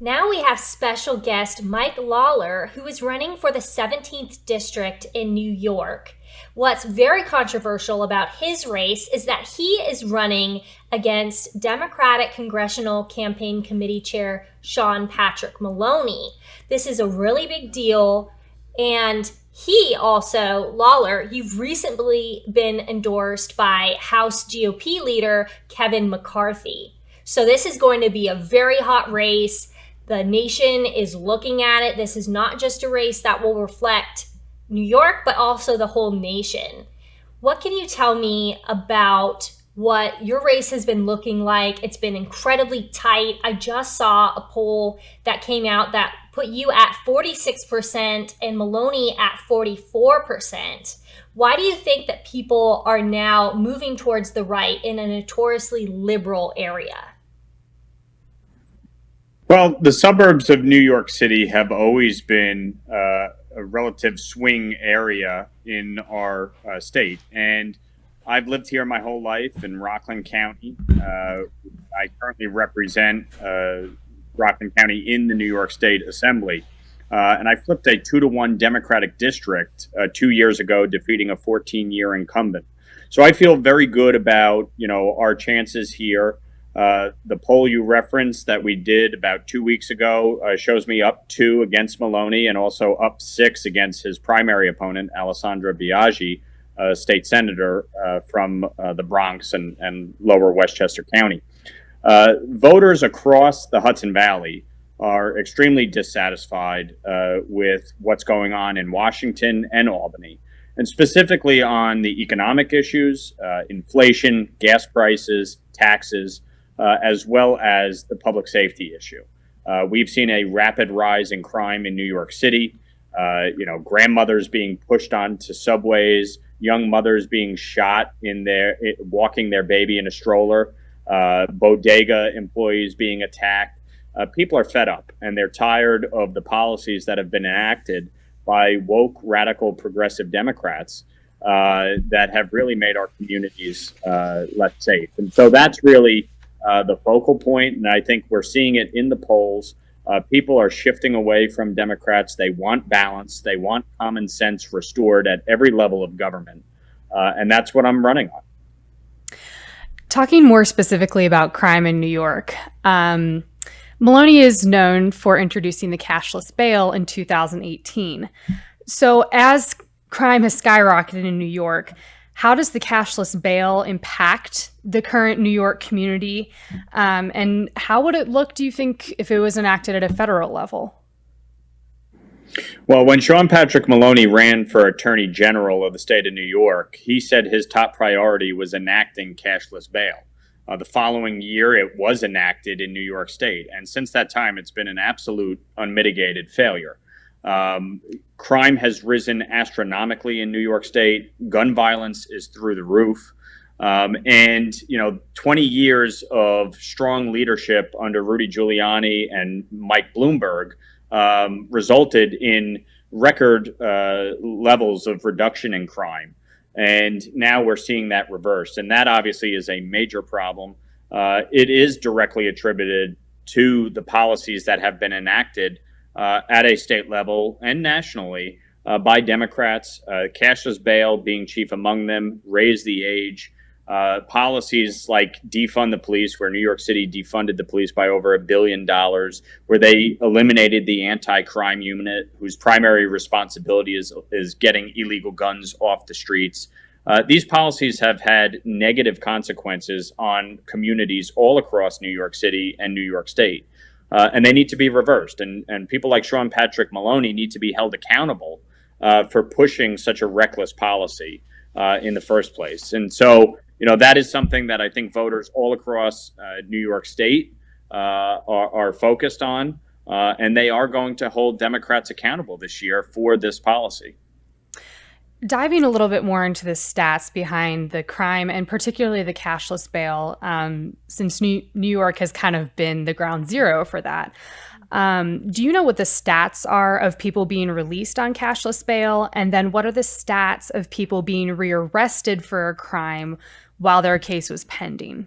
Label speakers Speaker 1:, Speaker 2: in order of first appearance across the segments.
Speaker 1: Now we have special guest Mike Lawler, who is running for the 17th district in New York. What's very controversial about his race is that he is running against Democratic Congressional Campaign Committee Chair Sean Patrick Maloney. This is a really big deal, and he also, Lawler, you've recently been endorsed by House GOP leader Kevin McCarthy. So this is going to be a very hot race. The nation is looking at it. This is not just a race that will reflect New York, but also the whole nation. What can you tell me about what your race has been looking like? It's been incredibly tight. I just saw a poll that came out that put you at 46% and Maloney at 44%. Why do you think that people are now moving towards the right in a notoriously liberal area?
Speaker 2: Well, the suburbs of New York City have always been a relative swing area in our state. And I've lived here my whole life in Rockland County. I currently represent Rockland County in the New York State Assembly. And I flipped a 2-to-1 Democratic district 2 years ago, defeating a 14-year incumbent. So I feel very good about, our chances here. The poll you referenced that we did about 2 weeks ago shows me up 2 against Maloney and also up 6 against his primary opponent, Alessandra Biaggi, state senator from the Bronx and lower Westchester County. Voters across the Hudson Valley are extremely dissatisfied with what's going on in Washington and Albany, and specifically on the economic issues, inflation, gas prices, taxes, as well as the public safety issue. We've seen a rapid rise in crime in New York City, grandmothers being pushed onto subways, young mothers being shot walking their baby in a stroller, bodega employees being attacked. People are fed up and they're tired of the policies that have been enacted by woke, radical, progressive Democrats that have really made our communities less safe. And so that's really the focal point, and I think we're seeing it in the polls. People are shifting away from Democrats. They want balance. They want common sense restored at every level of government, and that's what I'm running on.
Speaker 3: Talking more specifically about crime in New York, Maloney is known for introducing the cashless bail in 2018. So as crime has skyrocketed in New York, how does the cashless bail impact the current New York community? And how would it look, do you think, if it was enacted at a federal level?
Speaker 2: Well, when Sean Patrick Maloney ran for Attorney General of the state of New York, he said his top priority was enacting cashless bail. The following year, it was enacted in New York State. And since that time, it's been an absolute unmitigated failure. Crime has risen astronomically in New York State. Gun violence is through the roof. And 20 years of strong leadership under Rudy Giuliani and Mike Bloomberg resulted in record levels of reduction in crime. And now we're seeing that reversed. And that obviously is a major problem. It is directly attributed to the policies that have been enacted at a state level and nationally by Democrats, cashless bail being chief among them, raise the age, policies like defund the police, where New York City defunded the police by over $1 billion, where they eliminated the anti-crime unit, whose primary responsibility is getting illegal guns off the streets. These policies have had negative consequences on communities all across New York City and New York State. And they need to be reversed. And people like Sean Patrick Maloney need to be held accountable for pushing such a reckless policy in the first place. And so, that is something that I think voters all across New York State are focused on. And they are going to hold Democrats accountable this year for this policy.
Speaker 3: Diving a little bit more into the stats behind the crime and particularly the cashless bail, since New York has kind of been the ground zero for that. Do you know what the stats are of people being released on cashless bail? And then what are the stats of people being rearrested for a crime while their case was pending?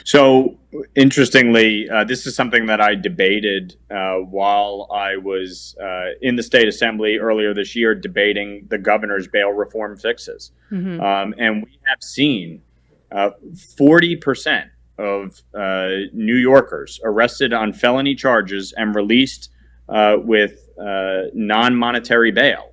Speaker 2: So, interestingly, this is something that I debated while I was in the state assembly earlier this year, debating the governor's bail reform fixes. And we have seen 40% of New Yorkers arrested on felony charges and released with non-monetary bail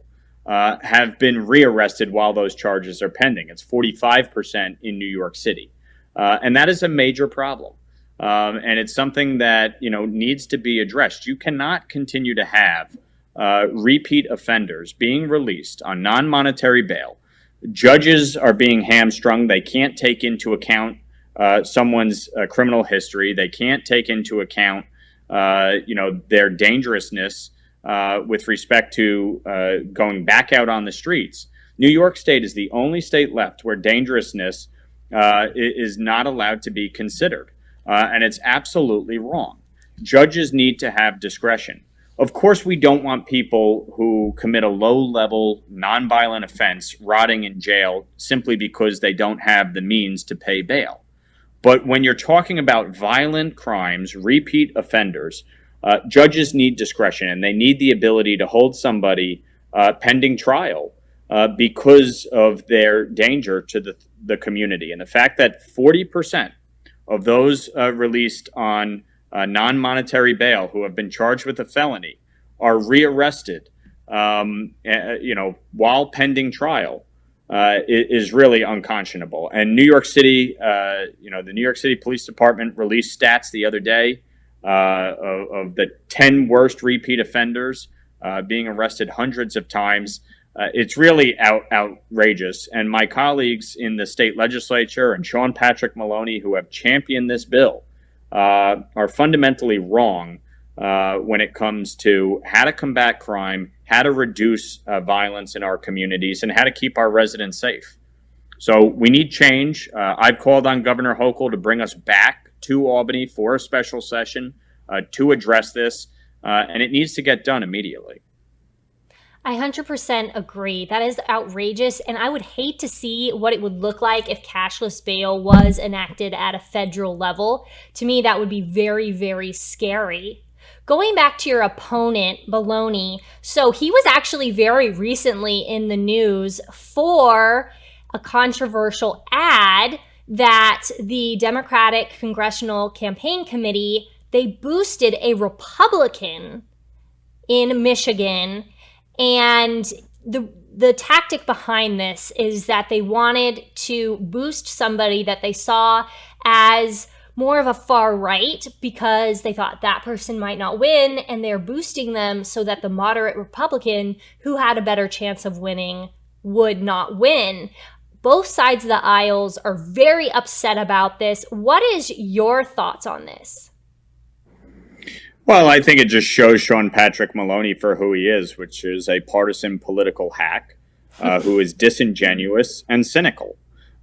Speaker 2: have been rearrested while those charges are pending. It's 45% in New York City. And that is a major problem. And it's something that, needs to be addressed. You cannot continue to have repeat offenders being released on non-monetary bail. Judges are being hamstrung. They can't take into account someone's criminal history. They can't take into account, their dangerousness with respect to going back out on the streets. New York State is the only state left where dangerousness is not allowed to be considered. And it's absolutely wrong. Judges need to have discretion. Of course, we don't want people who commit a low-level, nonviolent offense rotting in jail simply because they don't have the means to pay bail. But when you're talking about violent crimes, repeat offenders, judges need discretion, and they need the ability to hold somebody pending trial because of their danger to the community. And the fact that 40% of those released on non-monetary bail who have been charged with a felony are rearrested, while pending trial is really unconscionable. And New York City, the New York City Police Department released stats the other day of the 10 worst repeat offenders being arrested hundreds of times. It's really outrageous. And my colleagues in the state legislature and Sean Patrick Maloney, who have championed this bill, are fundamentally wrong when it comes to how to combat crime, how to reduce violence in our communities, and how to keep our residents safe. So we need change. I've called on Governor Hochul to bring us back to Albany for a special session to address this, and it needs to get done immediately.
Speaker 1: I 100% agree. That is outrageous, and I would hate to see what it would look like if cashless bail was enacted at a federal level. To me, that would be very, very scary. Going back to your opponent, Maloney, so he was actually very recently in the news for a controversial ad that the Democratic Congressional Campaign Committee, they boosted a Republican in Michigan. And the tactic behind this is that they wanted to boost somebody that they saw as more of a far right because they thought that person might not win, and they're boosting them so that the moderate Republican who had a better chance of winning would not win. Both sides of the aisles are very upset about this. What is your thoughts on this?
Speaker 2: Well, I think it just shows Sean Patrick Maloney for who he is, which is a partisan political hack who is disingenuous and cynical.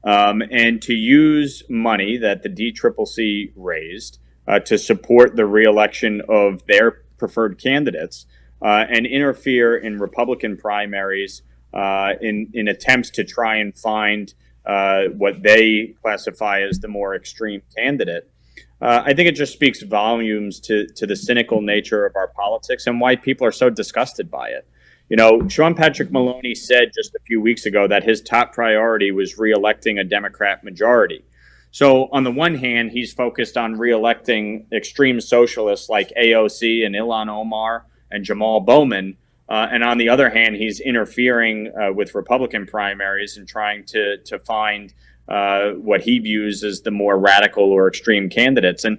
Speaker 2: And to use money that the DCCC raised to support the reelection of their preferred candidates and interfere in Republican primaries in attempts to try and find what they classify as the more extreme candidate. I think it just speaks volumes to the cynical nature of our politics and why people are so disgusted by it. Sean Patrick Maloney said just a few weeks ago that his top priority was reelecting a Democrat majority. So on the one hand, he's focused on reelecting extreme socialists like AOC and Ilhan Omar and Jamal Bowman. And on the other hand, he's interfering with Republican primaries and trying to find what he views as the more radical or extreme candidates. And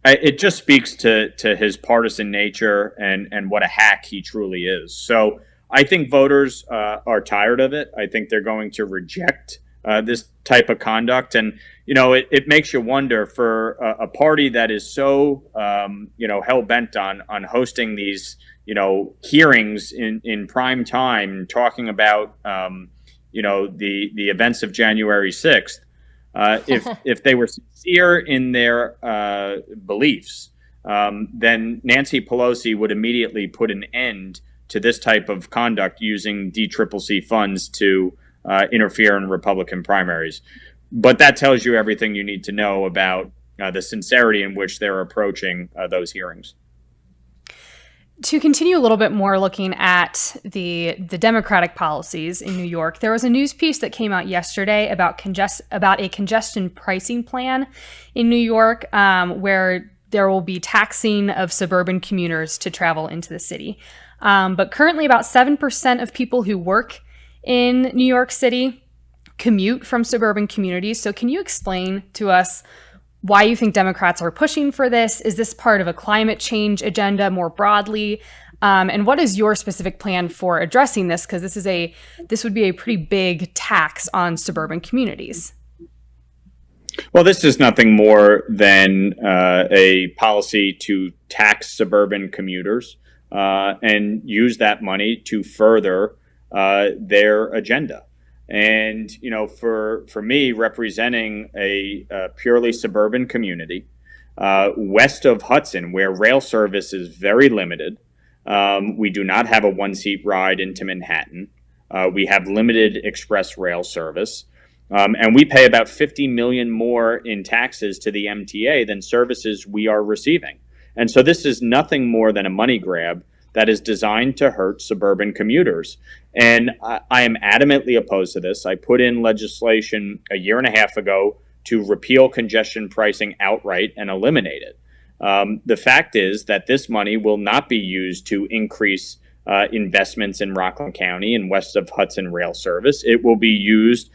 Speaker 2: it just speaks to his partisan nature and what a hack he truly is. So I think voters are tired of it. I think they're going to reject this type of conduct. And, it makes you wonder for a party that is so, hell-bent on hosting these, hearings in prime time, talking about the events of January 6th, if they were sincere in their beliefs, then Nancy Pelosi would immediately put an end to this type of conduct using DCCC funds to interfere in Republican primaries. But that tells you everything you need to know about the sincerity in which they're approaching those hearings.
Speaker 3: To continue a little bit more looking at the Democratic policies in New York, there was a news piece that came out yesterday about a congestion pricing plan in New York, where there will be taxing of suburban commuters to travel into the city. But currently, about 7% of people who work in New York City commute from suburban communities. So can you explain to us why you think Democrats are pushing for this? Is this part of a climate change agenda more broadly? And what is your specific plan for addressing this? Because this would be a pretty big tax on suburban communities.
Speaker 2: Well, this is nothing more than a policy to tax suburban commuters and use that money to further their agenda. And, for me, representing a purely suburban community west of Hudson, where rail service is very limited, we do not have a one-seat ride into Manhattan. We have limited express rail service. And we pay about $50 million more in taxes to the MTA than services we are receiving. And so this is nothing more than a money grab that is designed to hurt suburban commuters. And I am adamantly opposed to this. I put in legislation a year and a half ago to repeal congestion pricing outright and eliminate it. The fact is that this money will not be used to increase investments in Rockland County and west of Hudson rail service. It will be used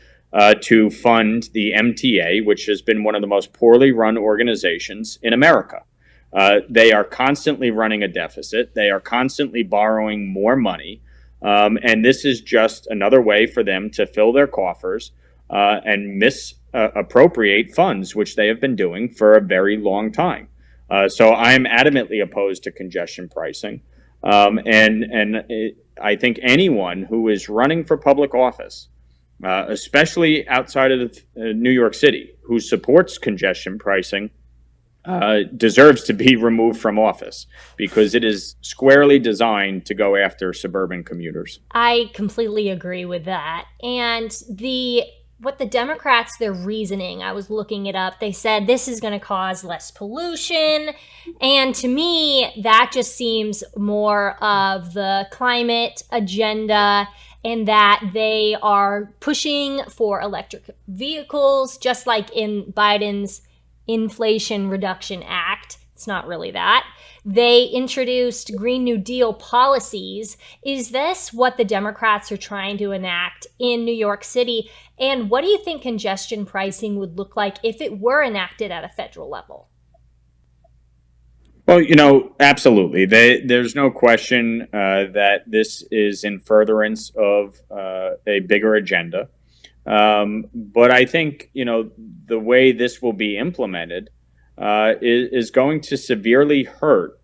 Speaker 2: to fund the MTA, which has been one of the most poorly run organizations in America. They are constantly running a deficit. They are constantly borrowing more money. And this is just another way for them to fill their coffers and misappropriate funds, which they have been doing for a very long time. So I am adamantly opposed to congestion pricing. I think anyone who is running for public office, especially outside of New York City, who supports congestion pricing, deserves to be removed from office because it is squarely designed to go after suburban commuters.
Speaker 1: I completely agree with that. And what the Democrats, their reasoning, I was looking it up, they said this is going to cause less pollution. And to me, that just seems more of the climate agenda, and that they are pushing for electric vehicles, just like in Biden's Inflation Reduction Act. It's not really that. They introduced Green New Deal policies. Is this what the Democrats are trying to enact in New York City? And what do you think congestion pricing would look like if it were enacted at a federal level?
Speaker 2: Well, absolutely. There's no question that this is in furtherance of a bigger agenda. But I think, the way this will be implemented is going to severely hurt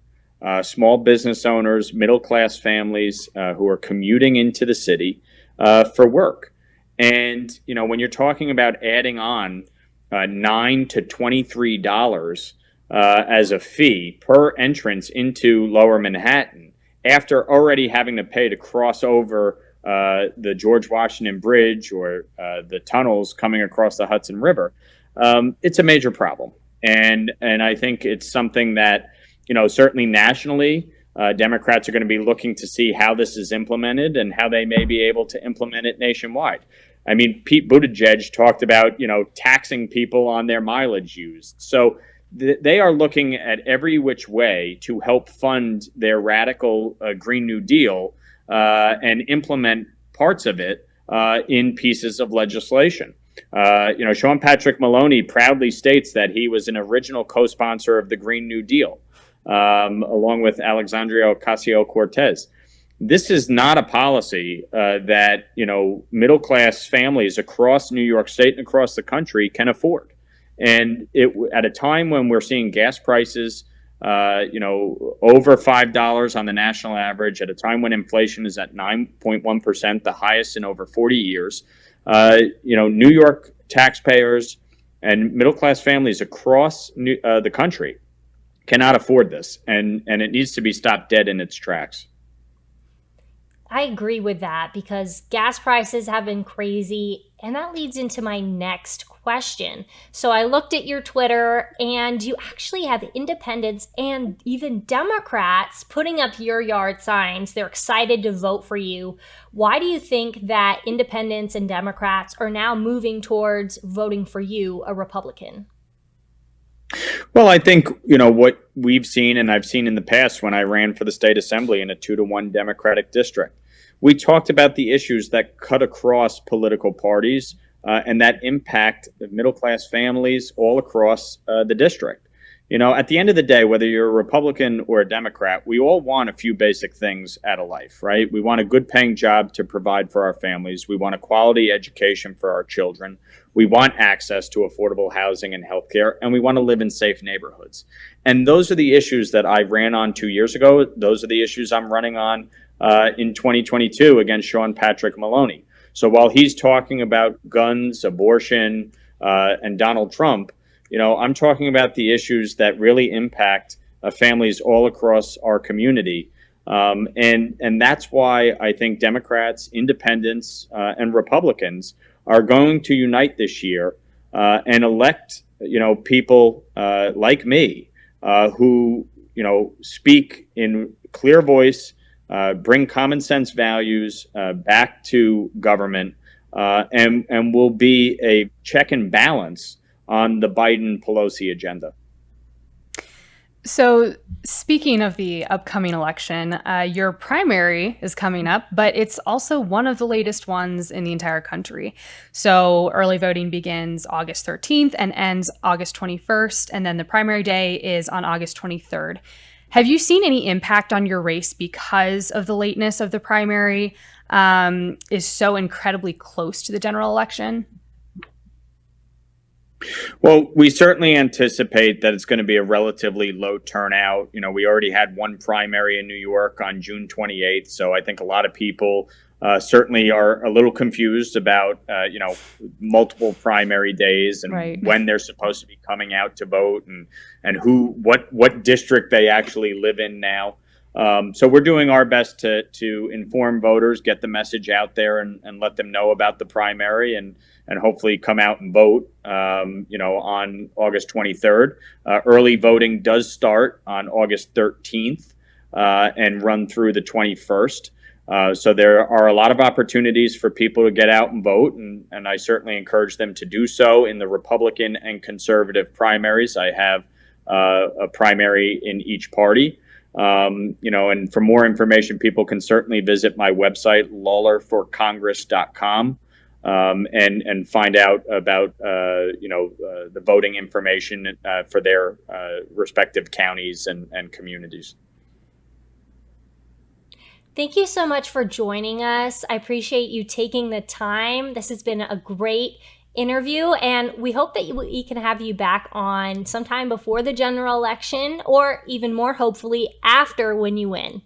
Speaker 2: small business owners, middle-class families who are commuting into the city for work. And, when you're talking about adding on $9 to $23 as a fee per entrance into Lower Manhattan, after already having to pay to cross over the George Washington Bridge or the tunnels coming across the Hudson River, it's a major problem. And I think it's something that, certainly nationally, Democrats are going to be looking to see how this is implemented and how they may be able to implement it nationwide. I mean, Pete Buttigieg talked about, taxing people on their mileage used. So they are looking at every which way to help fund their radical Green New Deal and implement parts of it in pieces of legislation. Sean Patrick Maloney proudly states that he was an original co-sponsor of the Green New Deal, along with Alexandria Ocasio-Cortez. This is not a policy that, middle-class families across New York State and across the country can afford. And at a time when we're seeing gas prices, over $5 on the national average, at a time when inflation is at 9.1%, the highest in over 40 years, New York taxpayers and middle-class families across the country cannot afford this, and it needs to be stopped dead in its tracks.
Speaker 1: I agree with that because gas prices have been crazy And that leads into my next question. So I looked at your Twitter, and you actually have independents and even Democrats putting up your yard signs. They're excited to vote for you. Why do you think that independents and Democrats are now moving towards voting for you, a Republican?
Speaker 2: Well, I think, what we've seen, and I've seen in the past when I ran for the state assembly in a 2-to-1 Democratic district, we talked about the issues that cut across political parties and that impact middle-class families all across the district. At the end of the day, whether you're a Republican or a Democrat, we all want a few basic things out of life, right? We want a good paying job to provide for our families. We want a quality education for our children. We want access to affordable housing and healthcare, and we want to live in safe neighborhoods. And those are the issues that I ran on 2 years ago. Those are the issues I'm running on in 2022 against Sean Patrick Maloney. So while he's talking about guns, abortion, and Donald Trump, I'm talking about the issues that really impact families all across our community. And that's why I think Democrats, independents, and Republicans are going to unite this year and elect, people like me who, speak in clear voice, bring common sense values back to government, and will be a check and balance on the Biden-Pelosi agenda.
Speaker 3: So speaking of the upcoming election, your primary is coming up, but it's also one of the latest ones in the entire country. So early voting begins August 13th and ends August 21st, and then the primary day is on August 23rd. Have you seen any impact on your race because of the lateness of the primary is so incredibly close to the general election?
Speaker 2: Well, we certainly anticipate that it's going to be a relatively low turnout. We already had one primary in New York on June 28th. So I think a lot of people certainly are a little confused about, multiple primary days and
Speaker 3: Right.
Speaker 2: when they're supposed to be coming out to vote and what district they actually live in now. So we're doing our best to inform voters, get the message out there and let them know about the primary and hopefully come out and vote, on August 23rd. Early voting does start on August 13th and run through the 21st. So there are a lot of opportunities for people to get out and vote, and I certainly encourage them to do so in the Republican and conservative primaries. I have a primary in each party. And for more information, people can certainly visit my website, lawlerforcongress.com, and find out about, the voting information for their respective counties and communities.
Speaker 1: Thank you so much for joining us. I appreciate you taking the time. This has been a great interview, and we hope that we can have you back on sometime before the general election, or even more hopefully after, when you win.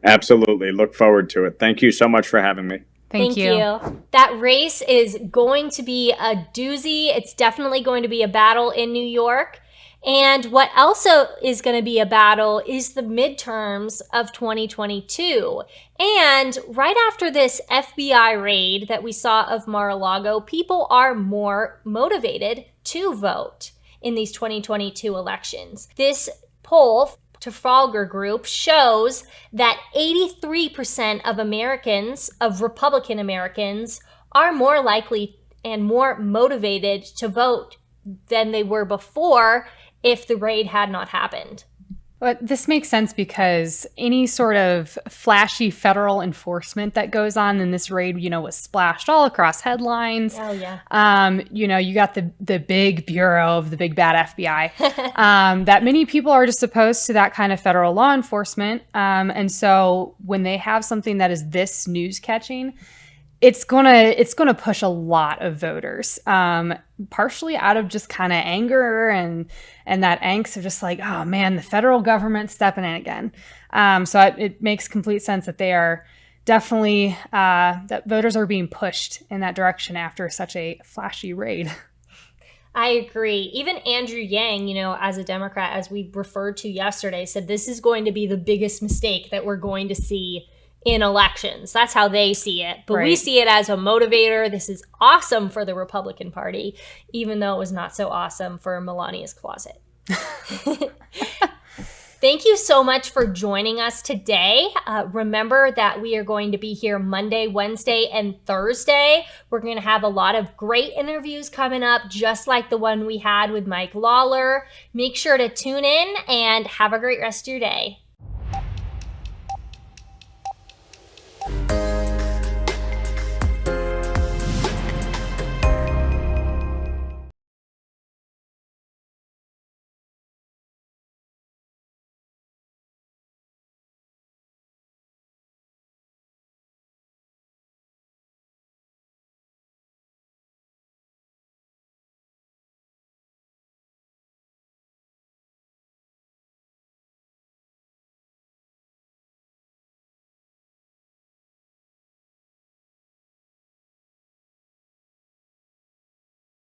Speaker 2: Absolutely. Look forward to it. Thank you so much for having me.
Speaker 3: Thank you.
Speaker 1: That race is going to be a doozy. It's definitely going to be a battle in New York. And what also is going to be a battle is the midterms of 2022. And right after this FBI raid that we saw of Mar-a-Lago, people are more motivated to vote in these 2022 elections. This poll, Trafalgar Group, shows that 83% of Americans, of Republican Americans, are more likely and more motivated to vote than they were before if the raid had not happened.
Speaker 3: But this makes sense because any sort of flashy federal enforcement that goes on in this raid, was splashed all across headlines.
Speaker 1: Oh, yeah.
Speaker 3: You got the big bureau of the big bad FBI that many people are just opposed to that kind of federal law enforcement. And so when they have something that is this news catching, it's gonna push a lot of voters, partially out of just kind of anger and that angst of just like, oh man, the federal government's stepping in again. So it makes complete sense that they are definitely that voters are being pushed in that direction after such a flashy raid.
Speaker 1: I agree. Even Andrew Yang, as a Democrat, as we referred to yesterday, said this is going to be the biggest mistake that we're going to see in elections. That's how they see it. But we
Speaker 3: Right.
Speaker 1: see it as a motivator. This is awesome for the Republican Party, even though it was not so awesome for Melania's closet. Thank you so much for joining us today. Remember that we are going to be here Monday, Wednesday, and Thursday. We're going to have a lot of great interviews coming up, just like the one we had with Mike Lawler. Make sure to tune in and have a great rest of your day.